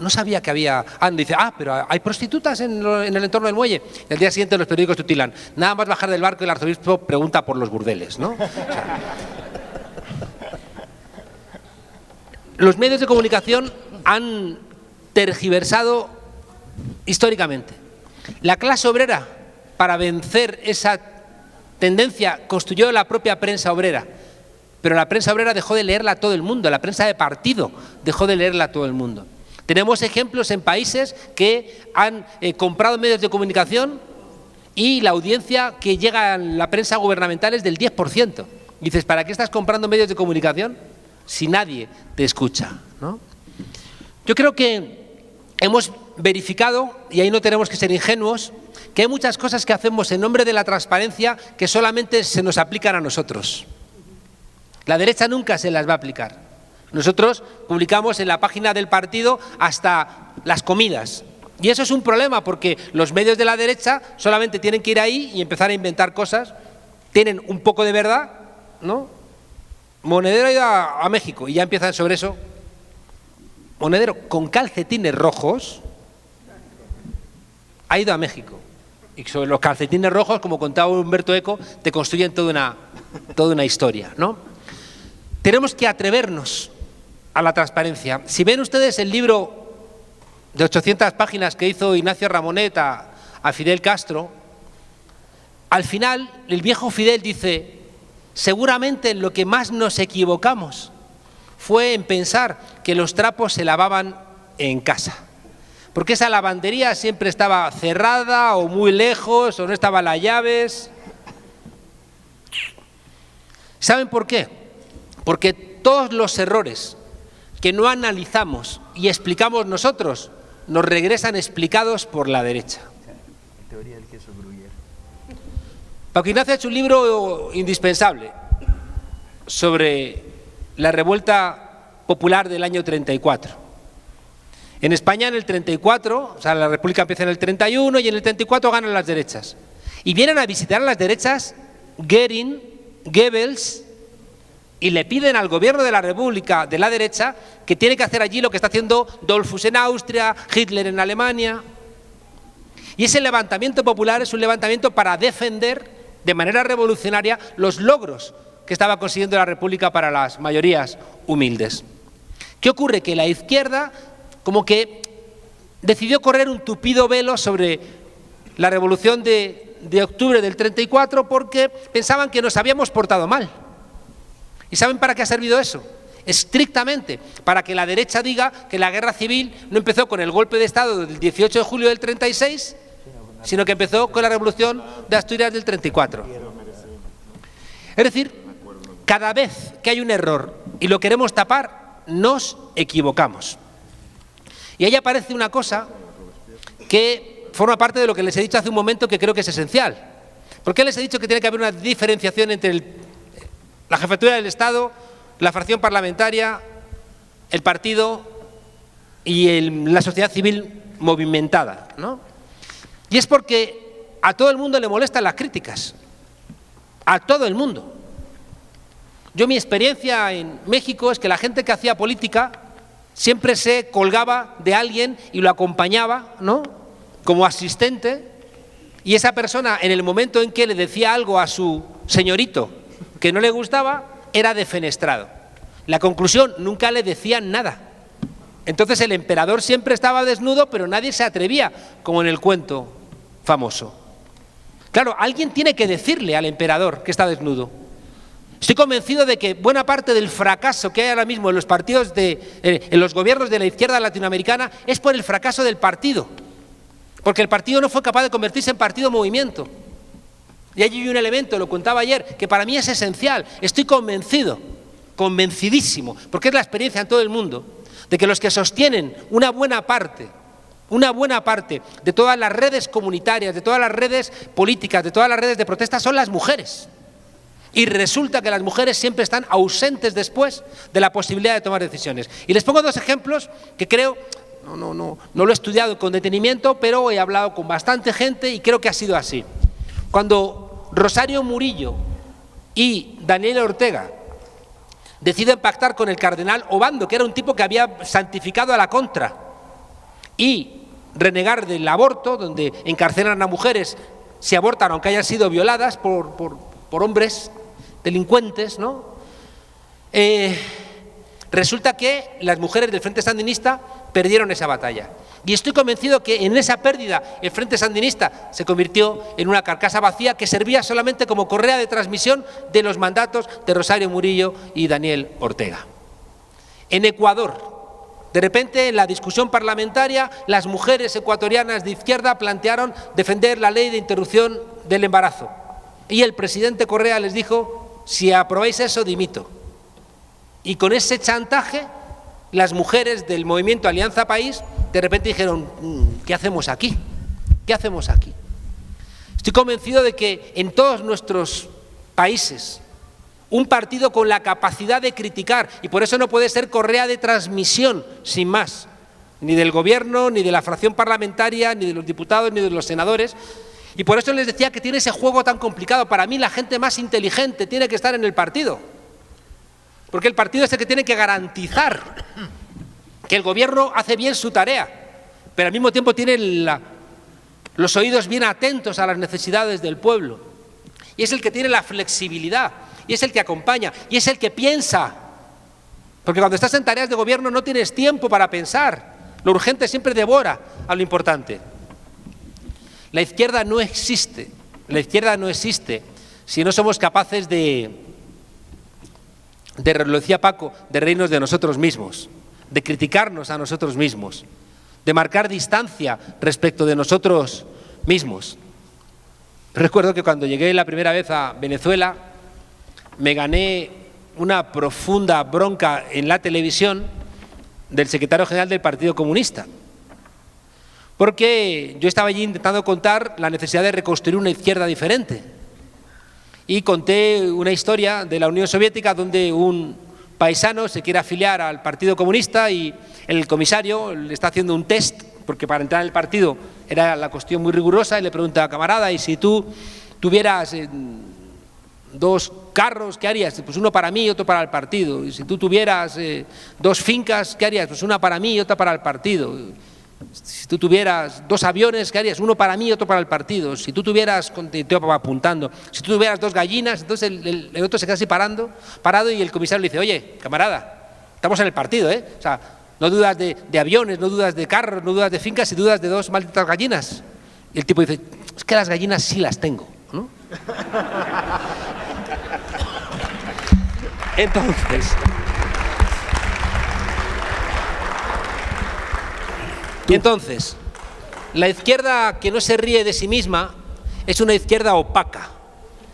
no sabía que había. Dice, pero hay prostitutas en el entorno del muelle. Y al día siguiente los periódicos titulan, nada más bajar del barco el arzobispo pregunta por los burdeles, ¿no? O sea, los medios de comunicación han tergiversado históricamente. La clase obrera, para vencer esa tendencia, construyó la propia prensa obrera. Pero la prensa obrera dejó de leerla a todo el mundo, la prensa de partido dejó de leerla a todo el mundo. Tenemos ejemplos en países que han comprado medios de comunicación y la audiencia que llega a la prensa gubernamental es del 10%. Y dices, ¿para qué estás comprando medios de comunicación si nadie te escucha, ¿no? Yo creo que hemos verificado, y ahí no tenemos que ser ingenuos, que hay muchas cosas que hacemos en nombre de la transparencia que solamente se nos aplican a nosotros. La derecha nunca se las va a aplicar. Nosotros publicamos en la página del partido hasta las comidas. Y eso es un problema porque los medios de la derecha solamente tienen que ir ahí y empezar a inventar cosas. Tienen un poco de verdad, ¿no? Monedero ha ido a México y ya empiezan sobre eso. Monedero con calcetines rojos ha ido a México. Y sobre los calcetines rojos, como contaba Humberto Eco, te construyen toda una historia, ¿no? Tenemos que atrevernos a la transparencia. Si ven ustedes el libro de 800 páginas que hizo Ignacio Ramonet a Fidel Castro, al final el viejo Fidel dice, seguramente en lo que más nos equivocamos fue en pensar que los trapos se lavaban en casa. Porque esa lavandería siempre estaba cerrada o muy lejos o no estaban las llaves. ¿Saben por qué? Porque todos los errores que no analizamos y explicamos nosotros nos regresan explicados por la derecha. Teoría del queso Gruyère. Paco Ignacio ha hecho un libro indispensable sobre la revuelta popular del año 34. En España en el 34, o sea, la República empieza en el 31 y en el 34 ganan las derechas. Y vienen a visitar a las derechas Goering, Goebbels, y le piden al gobierno de la República de la derecha que tiene que hacer allí lo que está haciendo Dollfuss en Austria, Hitler en Alemania. Y ese levantamiento popular es un levantamiento para defender de manera revolucionaria los logros que estaba consiguiendo la República para las mayorías humildes. ¿Qué ocurre? Que la izquierda como que decidió correr un tupido velo sobre la revolución de octubre del 34 porque pensaban que nos habíamos portado mal. ¿Y saben para qué ha servido eso? Estrictamente para que la derecha diga que la guerra civil no empezó con el golpe de Estado del 18 de julio del 36, sino que empezó con la revolución de Asturias del 34. Es decir, cada vez que hay un error y lo queremos tapar, nos equivocamos. Y ahí aparece una cosa que forma parte de lo que les he dicho hace un momento, que creo que es esencial. ¿Por qué les he dicho que tiene que haber una diferenciación entre la jefatura del Estado, la fracción parlamentaria, el partido y la sociedad civil movimentada, ¿no? Y es porque a todo el mundo le molestan las críticas. A todo el mundo. Mi experiencia en México es que la gente que hacía política siempre se colgaba de alguien y lo acompañaba, ¿no?, como asistente, y esa persona, en el momento en que le decía algo a su señorito que no le gustaba, era defenestrado. La conclusión, nunca le decían nada. Entonces el emperador siempre estaba desnudo, pero nadie se atrevía, como en el cuento famoso. Claro, alguien tiene que decirle al emperador que está desnudo. Estoy convencido de que buena parte del fracaso que hay ahora mismo en los partidos, en los gobiernos de la izquierda latinoamericana, es por el fracaso del partido. Porque el partido no fue capaz de convertirse en partido-movimiento. Y allí hay un elemento, lo contaba ayer, que para mí es esencial. Estoy convencido, convencidísimo, porque es la experiencia en todo el mundo, de que los que sostienen una buena parte de todas las redes comunitarias, de todas las redes políticas, de todas las redes de protesta, son las mujeres. Y resulta que las mujeres siempre están ausentes después de la posibilidad de tomar decisiones. Y les pongo dos ejemplos que creo, no lo he estudiado con detenimiento, pero he hablado con bastante gente y creo que ha sido así. Cuando Rosario Murillo y Daniel Ortega deciden pactar con el cardenal Obando, que era un tipo que había santificado a la contra, y renegar del aborto, donde encarcelan a mujeres si abortan aunque hayan sido violadas por hombres delincuentes, ¿no? Resulta que las mujeres del Frente Sandinista perdieron esa batalla. Y estoy convencido que en esa pérdida el Frente Sandinista se convirtió en una carcasa vacía que servía solamente como correa de transmisión de los mandatos de Rosario Murillo y Daniel Ortega. En Ecuador, de repente, en la discusión parlamentaria, las mujeres ecuatorianas de izquierda plantearon defender la ley de interrupción del embarazo. Y el presidente Correa les dijo, si aprobáis eso, dimito. Y con ese chantaje, las mujeres del movimiento Alianza País, de repente dijeron, ¿qué hacemos aquí? ¿Qué hacemos aquí? Estoy convencido de que en todos nuestros países, un partido con la capacidad de criticar, y por eso no puede ser correa de transmisión, sin más, ni del gobierno, ni de la fracción parlamentaria, ni de los diputados, ni de los senadores, y por eso les decía que tiene ese juego tan complicado. Para mí la gente más inteligente tiene que estar en el partido, porque el partido es el que tiene que garantizar que el gobierno hace bien su tarea, pero al mismo tiempo tiene los oídos bien atentos a las necesidades del pueblo, y es el que tiene la flexibilidad, y es el que acompaña, y es el que piensa, porque cuando estás en tareas de gobierno no tienes tiempo para pensar, lo urgente siempre devora a lo importante. La izquierda no existe si no somos capaces lo decía Paco, de reírnos de nosotros mismos, de criticarnos a nosotros mismos, de marcar distancia respecto de nosotros mismos. Recuerdo que cuando llegué la primera vez a Venezuela, me gané una profunda bronca en la televisión del secretario general del Partido Comunista, porque yo estaba allí intentando contar la necesidad de reconstruir una izquierda diferente. Y conté una historia de la Unión Soviética donde un paisano se quiere afiliar al Partido Comunista y el comisario le está haciendo un test, porque para entrar en el partido era la cuestión muy rigurosa, y le pregunta, camarada, ¿y si tú tuvieras dos carros, qué harías? Pues uno para mí y otro para el partido. Y si tú tuvieras dos fincas, ¿qué harías? Pues una para mí y otra para el partido. Si tú tuvieras dos aviones, ¿qué harías? Uno para mí y otro para el partido. Si tú tuvieras, te va apuntando, si tú tuvieras dos gallinas, entonces el otro se queda así parado, y el comisario le dice, oye, camarada, estamos en el partido, ¿eh? O sea, no dudas de aviones, no dudas de carros, no dudas de fincas, y dudas de dos malditas gallinas. Y el tipo dice, es que las gallinas sí las tengo, ¿no? Entonces, la izquierda que no se ríe de sí misma es una izquierda opaca.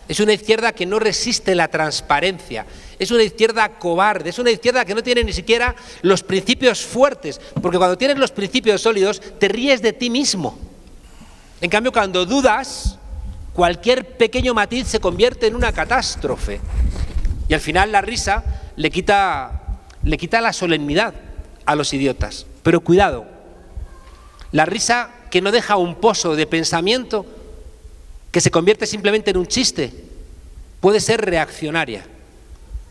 Es una izquierda que no resiste la transparencia, es una izquierda cobarde, es una izquierda que no tiene ni siquiera los principios fuertes, porque cuando tienes los principios sólidos te ríes de ti mismo. En cambio, cuando dudas, cualquier pequeño matiz se convierte en una catástrofe. Y al final la risa le quita la solemnidad a los idiotas. Pero cuidado, la risa que no deja un pozo de pensamiento, que se convierte simplemente en un chiste, puede ser reaccionaria.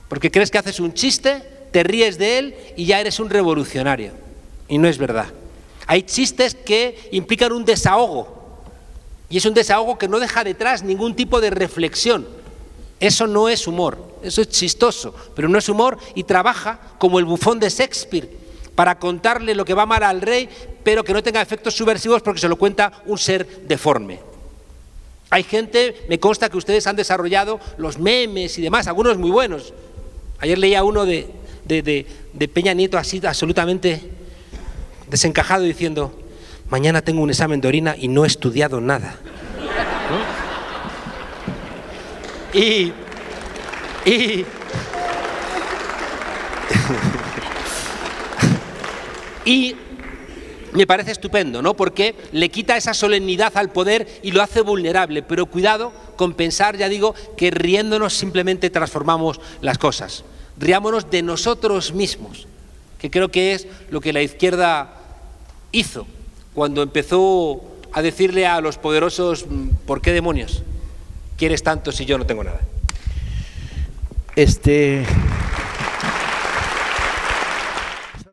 Porque crees que haces un chiste, te ríes de él y ya eres un revolucionario. Y no es verdad. Hay chistes que implican un desahogo. Y es un desahogo que no deja detrás ningún tipo de reflexión. Eso no es humor, eso es chistoso, pero no es humor y trabaja como el bufón de Shakespeare para contarle lo que va mal al rey, pero que no tenga efectos subversivos porque se lo cuenta un ser deforme. Hay gente, me consta que ustedes han desarrollado los memes y demás, algunos muy buenos. Ayer leía uno de Peña Nieto así absolutamente desencajado diciendo: mañana tengo un examen de orina y no he estudiado nada. ¿No? Y me parece estupendo, ¿no? Porque le quita esa solemnidad al poder y lo hace vulnerable. Pero cuidado con pensar, ya digo, que riéndonos simplemente transformamos las cosas. Riámonos de nosotros mismos, que creo que es lo que la izquierda hizo cuando empezó a decirle a los poderosos: ¿por qué demonios quieres tanto si yo no tengo nada?